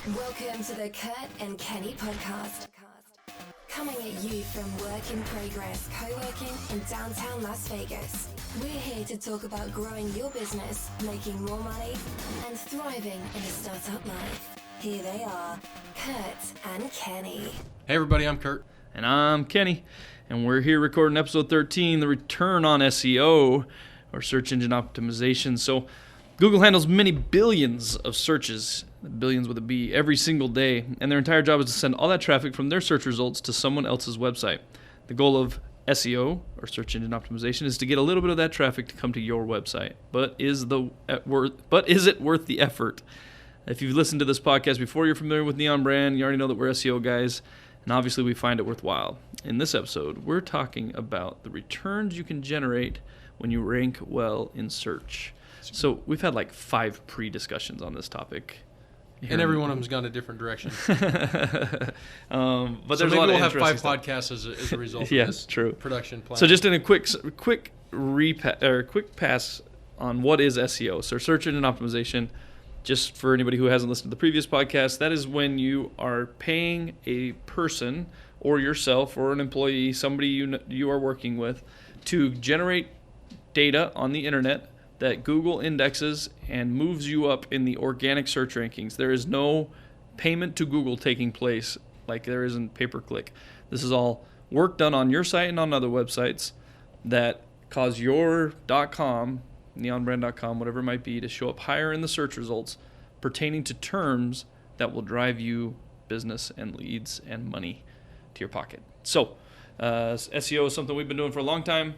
Welcome to the Kurt and Kenny podcast. Coming at you from Work in Progress co-working in downtown Las Vegas. We're here to talk about growing your business, making more money, and thriving in a startup life. Here they are, Kurt and Kenny. Hey everybody, I'm Kurt. And I'm Kenny. And we're here recording episode 13, the return on SEO, or search engine optimization. So Google handles many billions of searches, billions with a B, every single day, and their entire job is to send all that traffic from their search results to someone else's website. The goal of SEO, or search engine optimization, is to get a little bit of that traffic to come to your website. But is it worth the effort? If you've listened to this podcast before, you're familiar with Neon Brand, you already know that we're SEO guys, and obviously we find it worthwhile. In this episode, we're talking about the returns you can generate when you rank well in search. So we've had like 5 pre-discussions on this topic. And every one of them's gone a different direction. But so there's maybe a lot we'll of have 5 stuff. podcasts as a result of Yes, this true. production plan. So just in a quick pass on what is SEO, so search engine optimization. Just for anybody who hasn't listened to the previous podcast, that is when you are paying a person or yourself or an employee, somebody you are working with, to generate data on the internet that Google indexes and moves you up in the organic search rankings. There is no payment to Google taking place like there is in pay-per-click. This is all work done on your site and on other websites that cause your .com, neonbrand.com, whatever it might be, to show up higher in the search results pertaining to terms that will drive you business and leads and money to your pocket. So SEO is something we've been doing for a long time.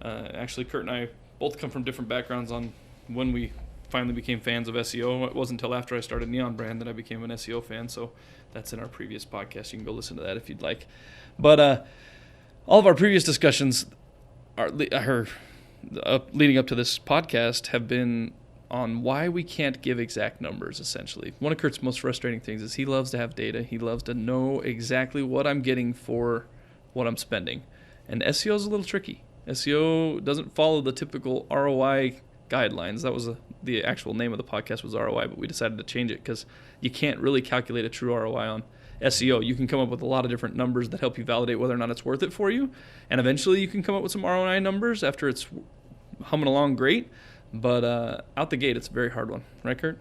Actually, Kurt and I both come from different backgrounds on when we finally became fans of SEO. It wasn't until after I started Neon Brand that I became an SEO fan, so that's in our previous podcast. You can go listen to that if you'd like. But all of our previous discussions leading up to this podcast have been on why we can't give exact numbers, essentially. One of Kurt's most frustrating things is he loves to have data. He loves to know exactly what I'm getting for what I'm spending. And SEO is a little tricky. SEO doesn't follow the typical ROI guidelines. That was the actual name of the podcast was ROI, but we decided to change it because you can't really calculate a true ROI on SEO. You can come up with a lot of different numbers that help you validate whether or not it's worth it for you, and eventually you can come up with some ROI numbers after it's humming along great, but out the gate it's a very hard one. Right, Kurt?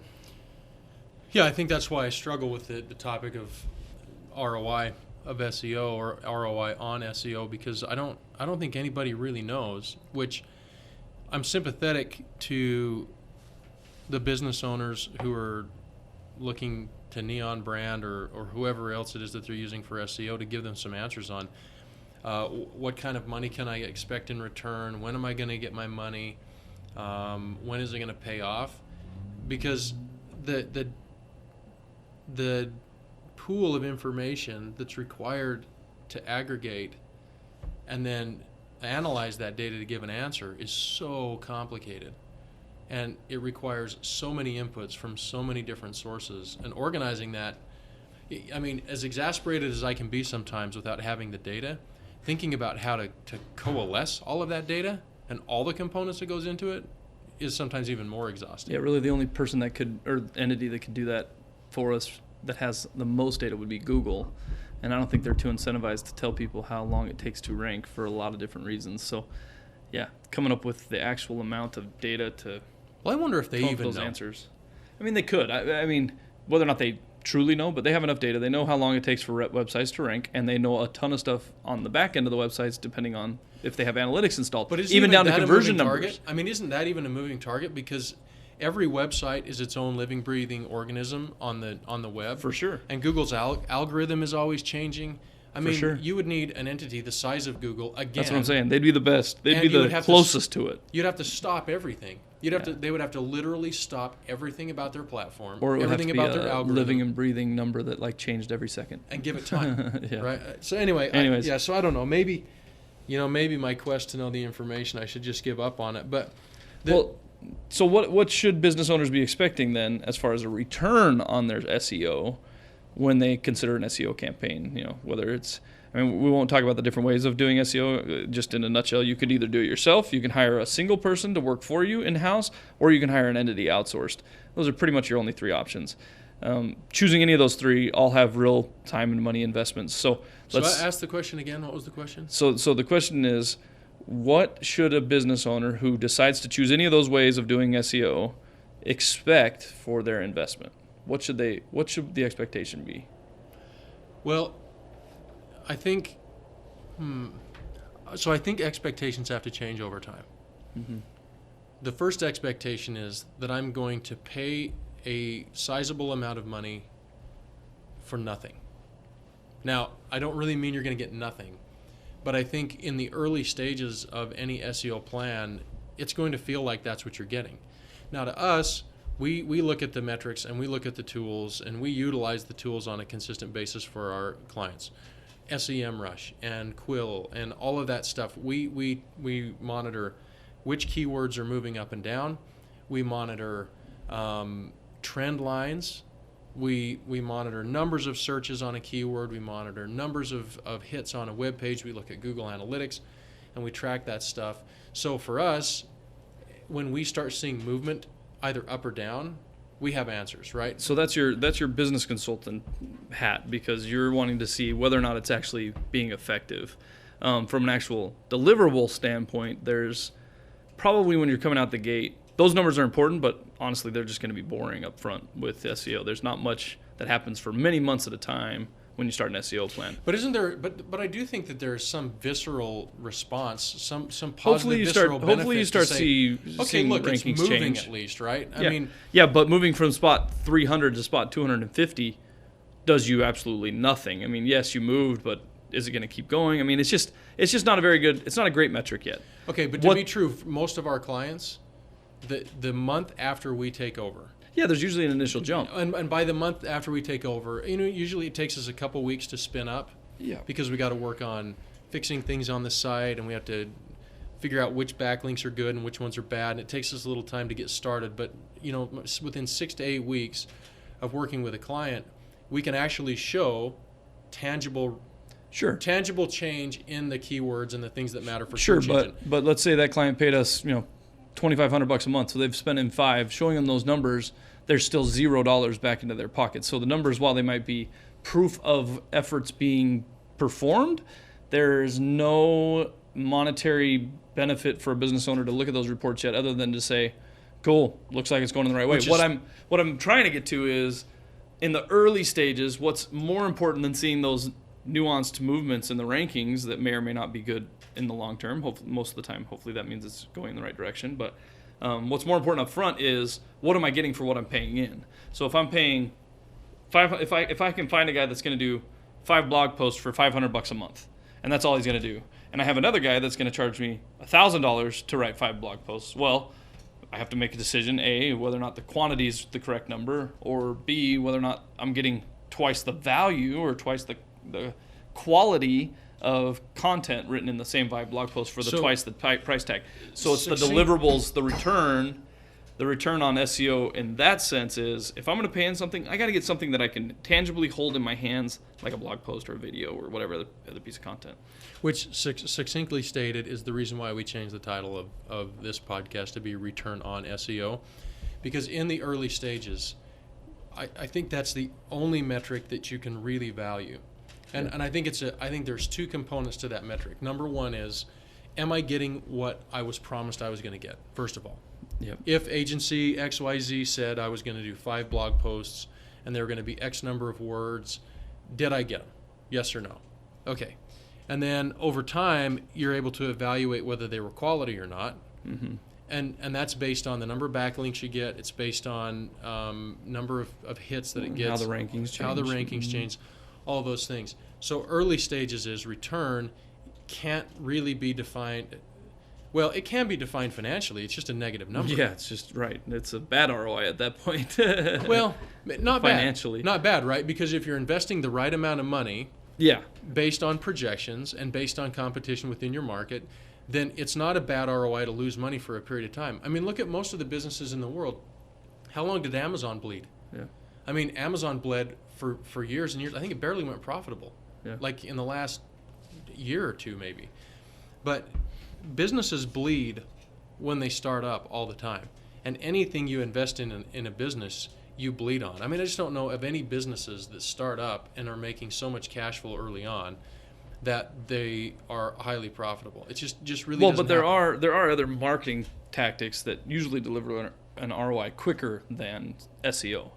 Yeah, I think that's why I struggle with the topic of ROI of SEO or ROI on SEO, because I don't think anybody really knows, which I'm sympathetic to the business owners who are looking to Neon Brand or whoever else it is that they're using for SEO to give them some answers on what kind of money can I expect in return, when am I going to get my money, when is it going to pay off, because the pool of information that's required to aggregate and then analyze that data to give an answer is so complicated, and it requires so many inputs from so many different sources, and organizing that, I mean, as exasperated as I can be sometimes without having the data, thinking about how to coalesce all of that data and all the components that goes into it is sometimes even more exhausting. Yeah, really the only person that could, or entity that could do that for us that has the most data would be Google. And I don't think they're too incentivized to tell people how long it takes to rank for a lot of different reasons. So, yeah, coming up with the actual amount of data to I wonder if they come up even with those know. answers. I mean, they could. I mean, whether or not they truly know, but they have enough data. They know how long it takes for websites to rank, and they know a ton of stuff on the back end of the websites, depending on if they have analytics installed. But isn't even down to that conversion a moving numbers. target? I mean, isn't that even a moving target? Because every website is its own living, breathing organism on the web. For sure. And Google's algorithm is always changing. I mean, sure. You would need an entity the size of Google again. That's what I'm saying. They'd be the best. They'd And be you would the have closest to it. You'd have to stop everything. They would have to literally stop everything about their platform, Or it would everything have to be about their a algorithm, living and breathing number that like changed every second. and give it time. Yeah. Right. So anyway, Anyways. so I don't know. Maybe my quest to know the information, I should just give up on it. But so what should business owners be expecting then, as far as a return on their SEO, when they consider an SEO campaign? Whether it's I mean, we won't talk about the different ways of doing SEO. Just in a nutshell, you could either do it yourself, you can hire a single person to work for you in-house, or you can hire an entity outsourced. Those are pretty much your only three options. Choosing any of those three all have real time and money investments. So I asked the question again. What was the question? So the question is, what should a business owner who decides to choose any of those ways of doing SEO expect for their investment? What should the expectation be? Well, I think I think expectations have to change over time. Mm-hmm. The first expectation is that I'm going to pay a sizable amount of money for nothing. Now, I don't really mean you're going to get nothing, but I think in the early stages of any SEO plan, it's going to feel like that's what you're getting. Now, to us, we look at the metrics and we look at the tools and we utilize the tools on a consistent basis for our clients. SEMrush and Quill and all of that stuff. We monitor which keywords are moving up and down. We monitor trend lines. We monitor numbers of searches on a keyword. We monitor numbers of hits on a web page. We look at Google Analytics, and we track that stuff. So for us, when we start seeing movement either up or down, we have answers, right? So that's your business consultant hat, because you're wanting to see whether or not it's actually being effective. From an actual deliverable standpoint, there's probably, when you're coming out the gate, those numbers are important, but honestly, they're just going to be boring up front with SEO. There's not much that happens for many months at a time when you start an SEO plan. But isn't there? But I do think that there's some visceral response, some positive visceral benefit. Hopefully you start seeing look, rankings it's moving change. At least, right? I mean, but moving from spot 300 to spot 250 does you absolutely nothing. I mean, yes, you moved, but is it going to keep going? I mean, it's just not a very good. It's not a great metric yet. Okay, but to be true, most of our clients, the month after we take over. Yeah, there's usually an initial jump. And by the month after we take over, usually it takes us a couple weeks to spin up. Yeah. Because we got to work on fixing things on the site, and we have to figure out which backlinks are good and which ones are bad, and it takes us a little time to get started. But, within 6 to 8 weeks of working with a client, we can actually show tangible change in the keywords and the things that matter for search engine. But let's say that client paid us, $2,500 a month, so they've spent in $5. Showing them those numbers, there's still $0 back into their pocket. So the numbers, while they might be proof of efforts being performed, there's no monetary benefit for a business owner to look at those reports yet, other than to say, "Cool, looks like it's going in the right way." What I'm trying to get to is, in the early stages, what's more important than seeing those nuanced movements in the rankings that may or may not be good in the long term. Hopefully, most of the time, hopefully that means it's going in the right direction. But what's more important up front is, what am I getting for what I'm paying in? So if I'm paying if I can find a guy that's going to do 5 blog posts for $500 a month, and that's all he's going to do, and I have another guy that's going to charge me $1,000 to write 5 blog posts, well, I have to make a decision: A, whether or not the quantity is the correct number, or B, whether or not I'm getting twice the value or twice the quality of content written in the same 5 blog posts for twice the price tag. So it's the deliverables, the return on SEO in that sense is, if I'm going to pay in something, I got to get something that I can tangibly hold in my hands, like a blog post or a video or whatever other piece of content. Which, succinctly stated, is the reason why we changed the title of this podcast to be Return on SEO. Because in the early stages, I think that's the only metric that you can really value. And I think I think there's 2 components to that metric. Number one is, am I getting what I was promised I was going to get, first of all? Yep. If agency XYZ said I was going to do 5 blog posts and there were going to be X number of words, did I get them? Yes or no? Okay. And then over time, you're able to evaluate whether they were quality or not. Mm-hmm. And that's based on the number of backlinks you get. It's based on number of hits that it gets. How the rankings change. All those things. So early stages is return can't really be defined. Well, it can be defined financially. It's just a negative number. Yeah, it's just right. It's a bad ROI at that point. Well, not financially. Not bad, right? Because if you're investing the right amount of money, based on projections and based on competition within your market, then it's not a bad ROI to lose money for a period of time. I mean, look at most of the businesses in the world. How long did Amazon bleed? Yeah. I mean, Amazon bled for years and years. I think it barely went profitable, like in the last year or 2 maybe. But businesses bleed when they start up all the time. And anything you invest in a business, you bleed on. I mean, I just don't know of any businesses that start up and are making so much cash flow early on that they are highly profitable. It's just really well, doesn't but there happen. are other marketing tactics that usually deliver an ROI quicker than SEO.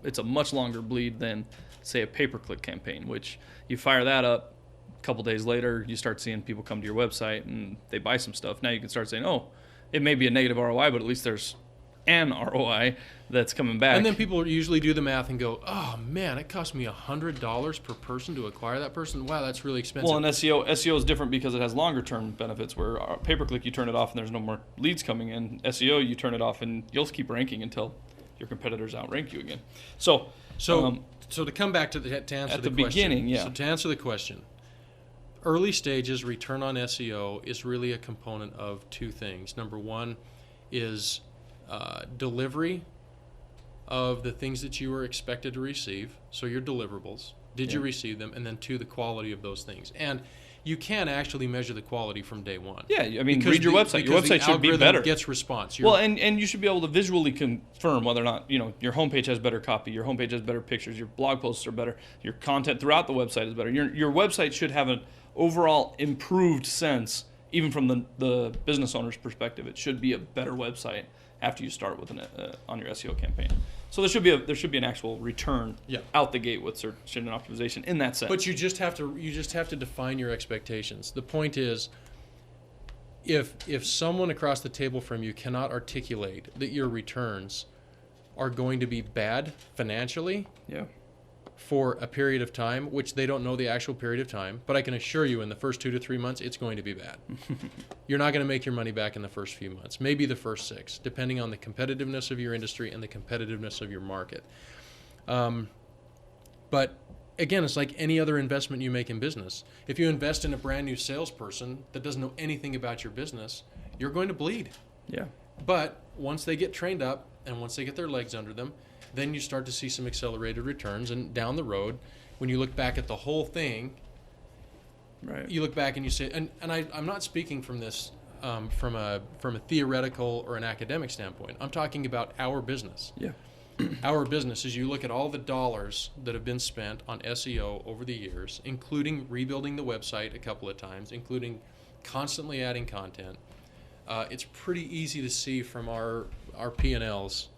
It's a much longer bleed than, say, a pay-per-click campaign, which you fire that up, a couple days later you start seeing people come to your website and they buy some stuff. Now you can start saying, oh, it may be a negative ROI, but at least there's an ROI that's coming back. And then people usually do the math and go, oh man, it cost me $100 per person to acquire that person. Wow, that's really expensive. Well, and SEO is different because it has longer term benefits, where pay-per-click you turn it off and there's no more leads coming in. SEO you turn it off and you'll keep ranking until your competitors outrank you again. So to come back to answer at the the question. beginning, yeah. So to answer the question, early stages return on SEO is really a component of two things. Number one is delivery of the things that you were expected to receive, so your deliverables. Did you receive them? And then two, the quality of those things. And you can actually measure the quality from day one. Yeah, I mean, read your website. Your website should be better. Algorithm gets response. Well, and you should be able to visually confirm whether or not, your homepage has better copy, your homepage has better pictures, your blog posts are better, your content throughout the website is better. Your website should have an overall improved sense, even from the business owner's perspective. It should be a better website after you start with on your SEO campaign. So there should be an actual return out the gate with search engine optimization in that sense. But you just have to define your expectations. The point is, if someone across the table from you cannot articulate that your returns are going to be bad financially, for a period of time, which they don't know the actual period of time, but I can assure you in the first 2 to 3 months, it's going to be bad. You're not going to make your money back in the first few months, maybe the first 6, depending on the competitiveness of your industry and the competitiveness of your market. But again, it's like any other investment you make in business. If you invest in a brand new salesperson that doesn't know anything about your business, you're going to bleed. Yeah. But once they get trained up and once they get their legs under them, then you start to see some accelerated returns. And down the road, when you look back at the whole thing, right, you look back and you say, and I'm not speaking from this from a theoretical or an academic standpoint. I'm talking about our business. Yeah. Our business, as you look at all the dollars that have been spent on SEO over the years, including rebuilding the website a couple of times, including constantly adding content, it's pretty easy to see from our P&Ls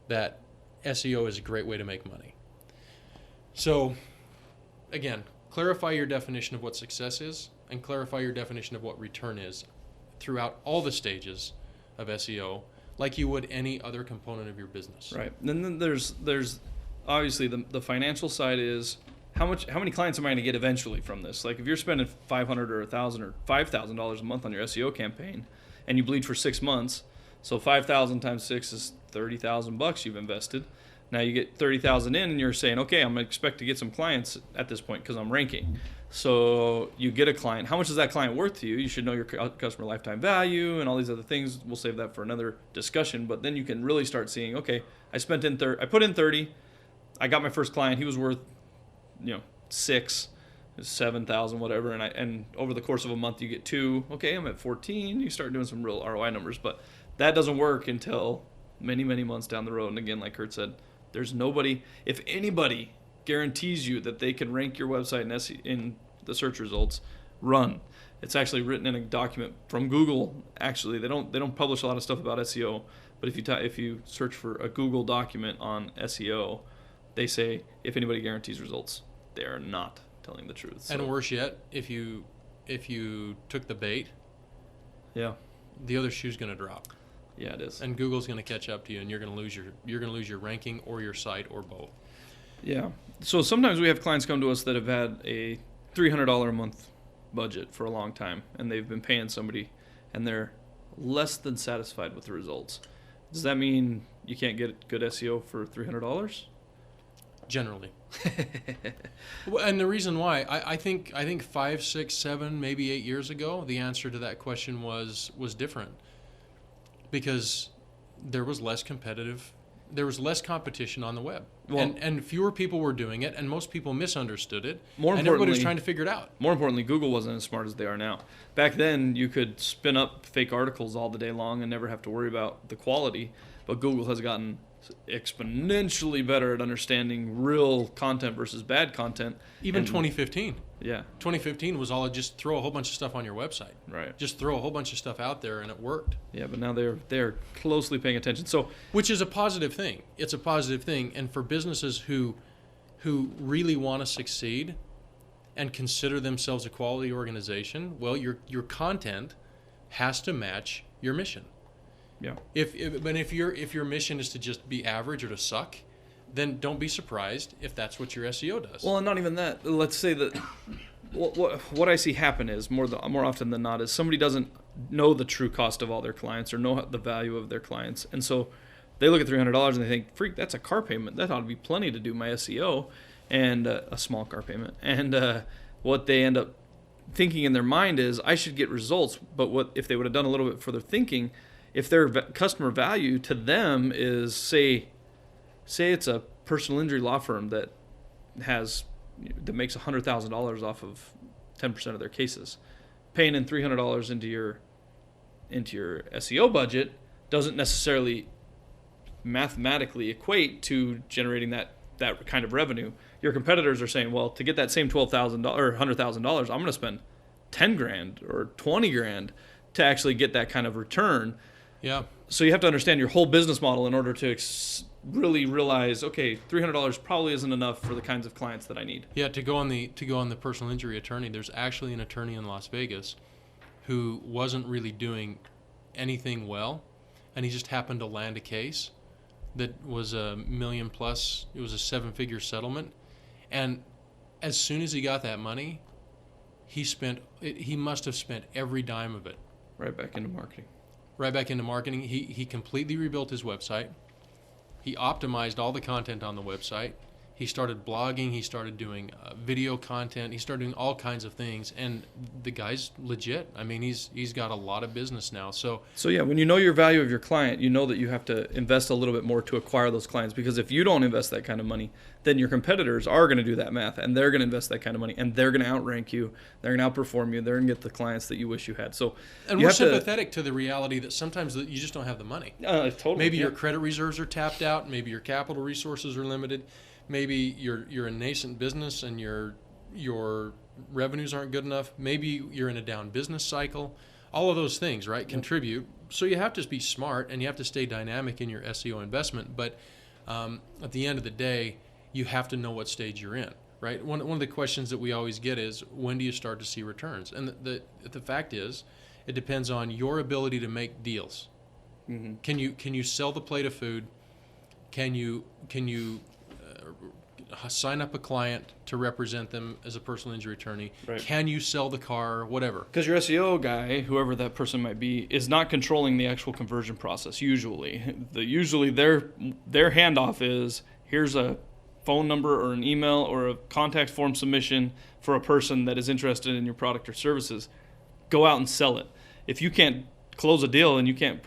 that SEO is a great way to make money. So, again, clarify your definition of what success is and clarify your definition of what return is throughout all the stages of SEO, like you would any other component of your business. Right. And then there's obviously the financial side is how many clients am I going to get eventually from this? Like if you're spending $500 or $1,000 or $5,000 a month on your SEO campaign and you bleed for 6 months, so 5,000 times 6 is $30,000 you've invested. Now you get 30,000 in and you're saying, okay, I'm going to expect to get some clients at this point because I'm ranking. So you get a client. How much is that client worth to you? You should know your customer lifetime value and all these other things. We'll save that for another discussion. But then you can really start seeing, okay, I put in 30. I got my first client. He was worth, 6, 7,000, whatever. And over the course of a month, you get 2. Okay, I'm at 14. You start doing some real ROI numbers. But that doesn't work until many, many months down the road. And again, like Kurt said, there's nobody, if anybody guarantees you that they can rank your website in the search results, run. It's actually written in a document from Google. Actually, they don't publish a lot of stuff about SEO, but if you search for a Google document on SEO, they say if anybody guarantees results, they are not telling the truth. So. And worse yet, if you took the bait, the other shoe's going to drop. Yeah, it is. And Google's going to catch up to you, and you're going to lose your ranking or your site or both. Yeah. So sometimes we have clients come to us that have had a $300 a month budget for a long time, and they've been paying somebody, and they're less than satisfied with the results. Does that mean you can't get good SEO for $300? Generally. And the reason why, I think 5, 6, 7, maybe 8 years ago, the answer to that question was different. Because there was less competition on the web. Well, and fewer people were doing it, and most people misunderstood it. And everybody was trying to figure it out. More importantly, Google wasn't as smart as they are now. Back then, you could spin up fake articles all the day long and never have to worry about the quality. But Google has gotten exponentially better at understanding real content versus bad content. Even 2015. Yeah. 2015 was all just throw a whole bunch of stuff on your website. Right. Just throw a whole bunch of stuff out there, and it worked. Yeah, but now they're closely paying attention. So, which is a positive thing. It's a positive thing, and for businesses who really want to succeed and consider themselves a quality organization, well, your content has to match your mission. yeah. If your mission is to just be average or to suck, then don't be surprised if that's what your SEO does. Well, and not even that. Let's say that what I see happen is more often than not is somebody doesn't know the true cost of all their clients or know the value of their clients, and so they look at $300 and they think, "Freak, that's a car payment. That ought to be plenty to do my SEO," and a small car payment. And what they end up thinking in their mind is, "I should get results." But what if they would have done a little bit further thinking? If their customer value to them is, say it's a personal injury law firm that makes $100,000 off of 10% of their cases, paying in $300 into your SEO budget doesn't necessarily mathematically equate to generating that kind of revenue. Your competitors are saying, well, to get that same $12,000 or $100,000, I'm going to spend $10,000 or $20,000 to actually get that kind of return. Yeah. So you have to understand your whole business model in order to really realize, okay, $300 probably isn't enough for the kinds of clients that I need. Yeah, to go on the personal injury attorney, there's actually an attorney in Las Vegas who wasn't really doing anything well, and he just happened to land a case that was $1 million plus. It was a 7-figure settlement, and as soon as he got that money, he must have spent every dime of it Right back into marketing. He completely rebuilt his website. He optimized all the content on the website. He started blogging. He started doing video content. He started doing all kinds of things. And the guy's legit. I mean, he's got a lot of business now. So yeah, when you know your value of your client, you know that you have to invest a little bit more to acquire those clients. Because if you don't invest that kind of money, then your competitors are going to do that math, and they're going to invest that kind of money, and they're going to outrank you. They're going to outperform you. They're going to get the clients that you wish you had. So, and we're sympathetic to the reality that sometimes you just don't have the money. Totally. Maybe your credit reserves are tapped out. Maybe your capital resources are limited. Maybe you're a nascent business and your revenues aren't good enough. Maybe you're in a down business cycle. All of those things, right, contribute. So you have to be smart and you have to stay dynamic in your SEO investment. But at the end of the day, you have to know what stage you're in, right? One of the questions that we always get is, when do you start to see returns? And the fact is, it depends on your ability to make deals. Mm-hmm. Can you sell the plate of food? Can you sign up a client to represent them as a personal injury attorney? Right. Can you sell the car? Whatever. Because your SEO guy, whoever that person might be, is not controlling the actual conversion process. Usually their handoff is, here's a phone number or an email or a contact form submission for a person that is interested in your product or services. Go out and sell it. If you can't close a deal and you can't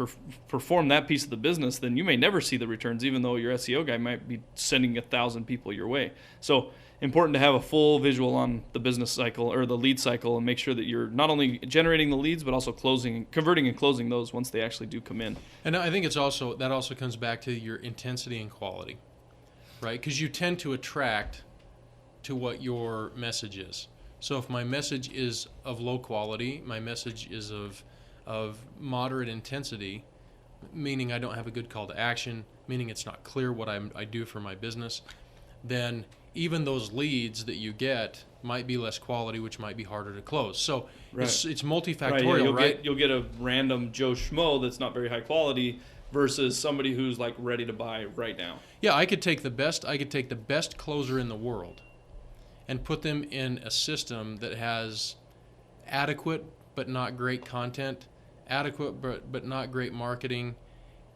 perform that piece of the business, then you may never see the returns, even though your SEO guy might be sending 1,000 people your way. So important to have a full visual on the business cycle or the lead cycle, and make sure that you're not only generating the leads, but also converting and closing those once they actually do come in. And I think that also comes back to your intensity and quality, right? Because you tend to attract to what your message is. So if my message is of low quality, my message is of moderate intensity, meaning I don't have a good call to action, meaning it's not clear what I do for my business, then even those leads that you get might be less quality, which might be harder to close. So right. It's multifactorial, right? You'll get a random Joe Schmo that's not very high quality versus somebody who's like ready to buy right now. Yeah, I could take the best closer in the world and put them in a system that has adequate but not great content, adequate but not great marketing,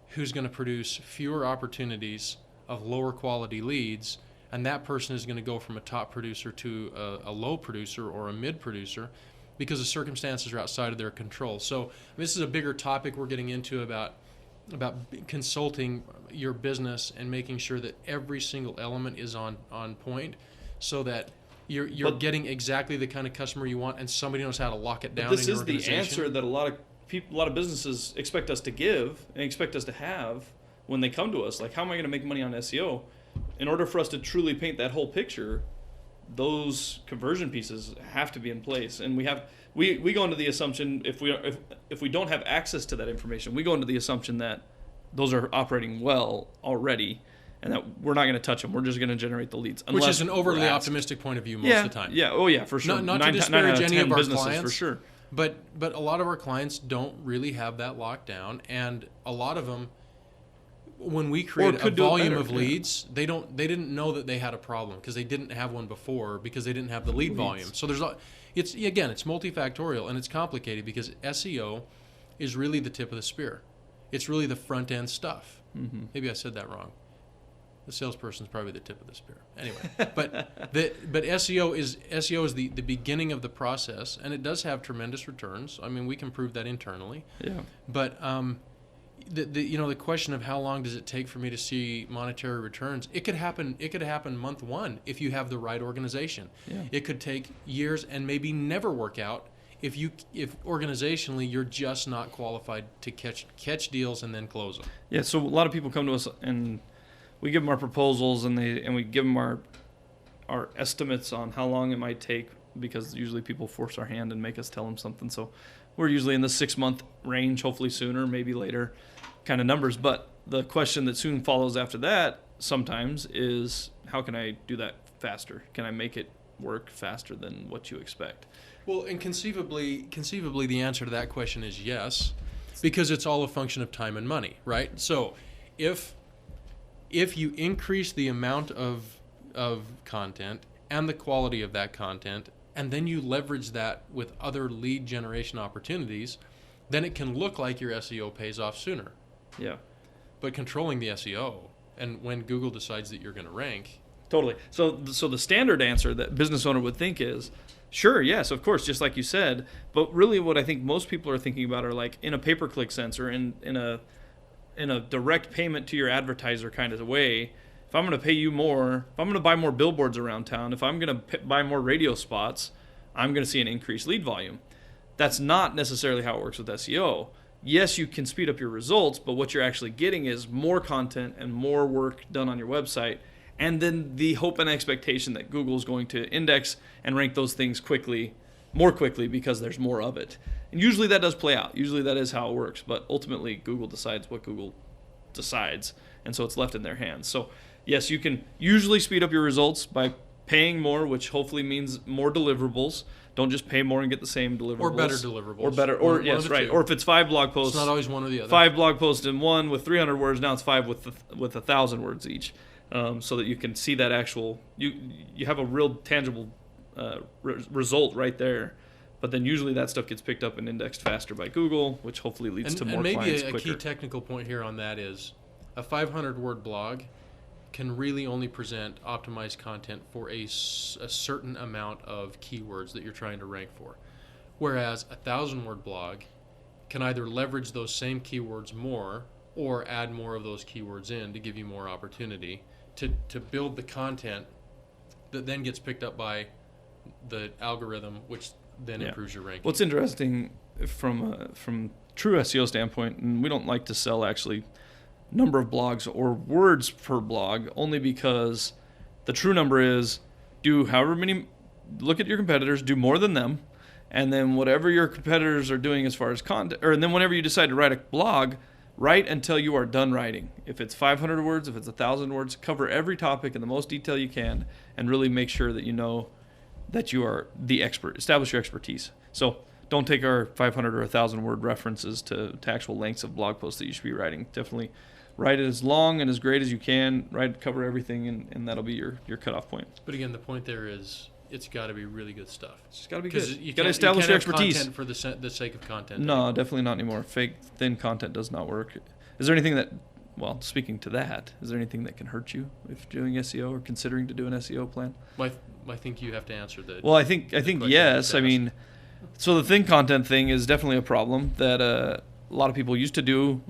who's going to produce fewer opportunities of lower quality leads, and that person is going to go from a top producer to a low producer or a mid producer because the circumstances are outside of their control. So this is a bigger topic we're getting into about consulting your business and making sure that every single element is on point, so that you're getting exactly the kind of customer you want, and somebody knows how to lock it down. This is the answer that a lot of businesses expect us to give and expect us to have, when they come to us, like, how am I going to make money on SEO? In order for us to truly paint that whole picture, those conversion pieces have to be in place. And we go into the assumption, if we don't have access to that information, we go into the assumption that those are operating well already, and that we're not going to touch them. We're just going to generate the leads. Which is an overly optimistic point of view most of the time. Yeah, oh yeah, for sure. Not to disparage any of our clients, for sure. But a lot of our clients don't really have that locked down, and a lot of them, when we create a volume of leads, they didn't know that they had a problem because they didn't have one before, because they didn't have the lead volume. So it's multifactorial, and it's complicated because SEO is really the tip of the spear. It's really the front end stuff. Mm-hmm. Maybe I said that wrong. The salesperson's probably the tip of the spear. Anyway, but SEO is the beginning of the process, and it does have tremendous returns. I mean, we can prove that internally. Yeah. But the question of how long does it take for me to see monetary returns? It could happen month one if you have the right organization. Yeah. It could take years and maybe never work out if organizationally you're just not qualified to catch deals and then close them. Yeah. So a lot of people come to us and we give them our proposals, and we give them our estimates on how long it might take, because usually people force our hand and make us tell them something. So we're usually in the 6-month range, hopefully sooner, maybe later kind of numbers. But the question that soon follows after that sometimes is, how can I do that faster? Can I make it work faster than what you expect? Well, and conceivably the answer to that question is yes, because it's all a function of time and money, right? So if you increase the amount of content and the quality of that content, and then you leverage that with other lead generation opportunities, then it can look like your SEO pays off sooner. Yeah. But controlling the SEO, and when Google decides that you're going to rank. Totally. So the standard answer that business owner would think is, sure, yes, of course, just like you said. But really what I think most people are thinking about are like in a pay-per-click sense, or in a direct payment to your advertiser kind of way. If I'm going to pay you more, if I'm going to buy more billboards around town, if I'm going to buy more radio spots, I'm going to see an increased lead volume. That's not necessarily how it works with SEO. Yes, you can speed up your results, but what you're actually getting is more content and more work done on your website, and then the hope and expectation that Google is going to index and rank those things more quickly because there's more of it. And usually that does play out. Usually that is how it works, but ultimately Google decides what Google decides, and so it's left in their hands. So yes, you can usually speed up your results by paying more, which hopefully means more deliverables. Don't just pay more and get the same deliverables. Or better deliverables. Or better, or yes, right. Or if it's 5 blog posts. It's not always one or the other. 5 blog posts in one with 300 words, now it's 5 with 1,000 words each, so that you can see that actual, you have a real tangible result right there. But then usually that stuff gets picked up and indexed faster by Google, which hopefully leads to more clients quicker. And maybe a key technical point here on that is a 500-word blog can really only present optimized content for a certain amount of keywords that you're trying to rank for. Whereas a 1,000-word blog can either leverage those same keywords more or add more of those keywords in to give you more opportunity to build the content that then gets picked up by the algorithm, which then improves your ranking. What's interesting from true SEO standpoint, and we don't like to sell actually number of blogs or words per blog, only because the true number is do however many, look at your competitors, do more than them, and then whatever your competitors are doing as far as content, and then whenever you decide to write a blog, write until you are done writing. If it's 500 words, if it's 1,000 words, cover every topic in the most detail you can, and really make sure that you know that you are the expert. Establish your expertise. So don't take our 500 or 1,000 word references to actual lengths of blog posts that you should be writing. Definitely write it as long and as great as you can. Cover everything, and that'll be your cutoff point. But again, the point there is it's got to be really good stuff. It's got to be good. You got to establish your expertise. Content for the sake of content. No, anymore. Definitely not anymore. Fake, thin content does not work. Is there anything that, well, speaking to that, is there anything that can hurt you if doing SEO or considering to do an SEO plan? I think you have to answer that. Well, I think yes. I mean, so the thin content thing is definitely a problem that a lot of people used to do.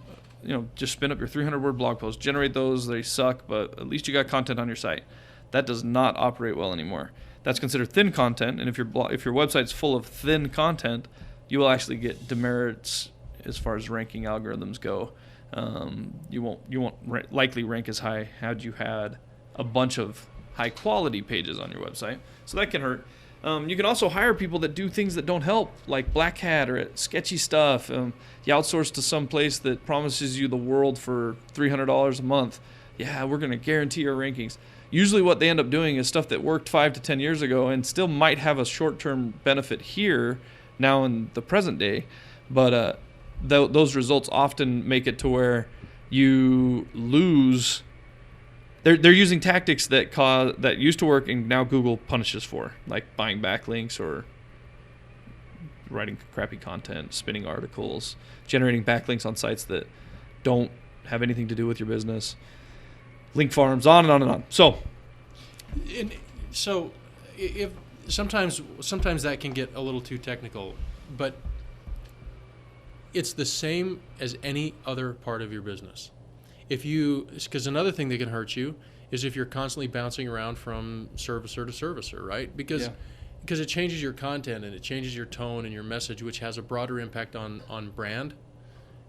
Just spin up your 300-word blog post, generate those. They suck, but at least you got content on your site. That does not operate well anymore. That's considered thin content, and if your website's full of thin content, you will actually get demerits as far as ranking algorithms go. You won't likely rank as high had you had a bunch of high quality pages on your website. So that can hurt. You can also hire people that do things that don't help, like Black Hat or sketchy stuff. You outsource to some place that promises you the world for $300 a month. Yeah, we're going to guarantee your rankings. Usually what they end up doing is stuff that worked 5 to 10 years ago and still might have a short-term benefit here now in the present day. But those results often make it to where you lose. They're using tactics that used to work and now Google punishes for, like buying backlinks or writing crappy content, spinning articles, generating backlinks on sites that don't have anything to do with your business, link farms, on and on and on. So if sometimes that can get a little too technical, but it's the same as any other part of your business. Because another thing that can hurt you is if you're constantly bouncing around from servicer to servicer, right? Because it changes your content and it changes your tone and your message, which has a broader impact on brand,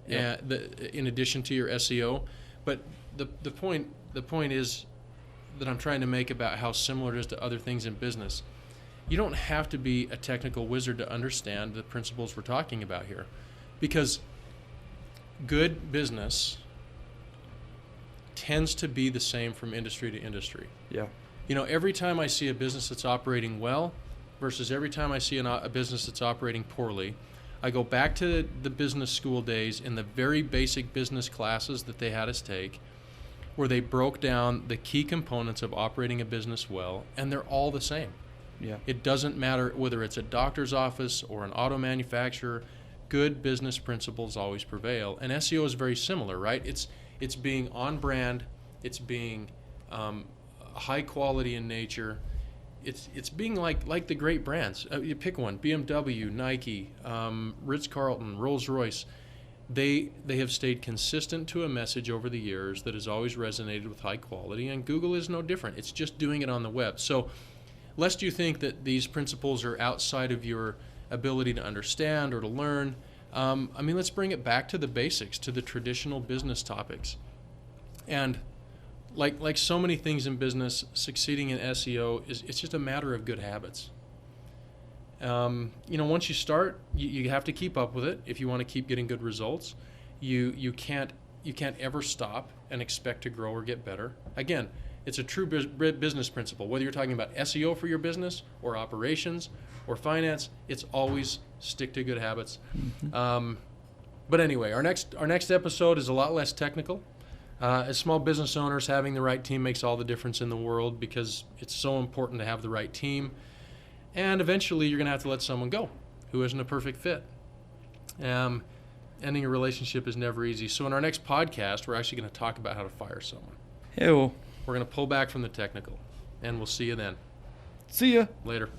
in addition to your SEO. But the point is that I'm trying to make about how similar it is to other things in business. You don't have to be a technical wizard to understand the principles we're talking about here, because good business tends to be the same from industry to industry. Yeah. Every time I see a business that's operating well versus every time I see a business that's operating poorly, I go back to the business school days in the very basic business classes that they had us take, where they broke down the key components of operating a business well, and they're all the same. Yeah. It doesn't matter whether it's a doctor's office or an auto manufacturer. Good business principles always prevail, and SEO is very similar, right? It's being on brand, it's being high quality in nature, it's being like the great brands. You pick one: BMW, Nike, Ritz-Carlton, Rolls-Royce. They have stayed consistent to a message over the years that has always resonated with high quality, and Google is no different. It's just doing it on the web. So, lest you think that these principles are outside of your ability to understand or to learn, let's bring it back to the basics, to the traditional business topics. And like so many things in business, succeeding in SEO it's just a matter of good habits. Once you start, you have to keep up with it if you want to keep getting good results. You can't ever stop and expect to grow or get better. Again, it's a true business principle. Whether you're talking about SEO for your business or operations or finance, it's always stick to good habits. Mm-hmm. But anyway, our next episode is a lot less technical. As small business owners, having the right team makes all the difference in the world, because it's so important to have the right team. And eventually you're going to have to let someone go who isn't a perfect fit. Ending a relationship is never easy. So in our next podcast, we're actually going to talk about how to fire someone. Hey, well. We're going to pull back from the technical, and we'll see you then. See ya. Later.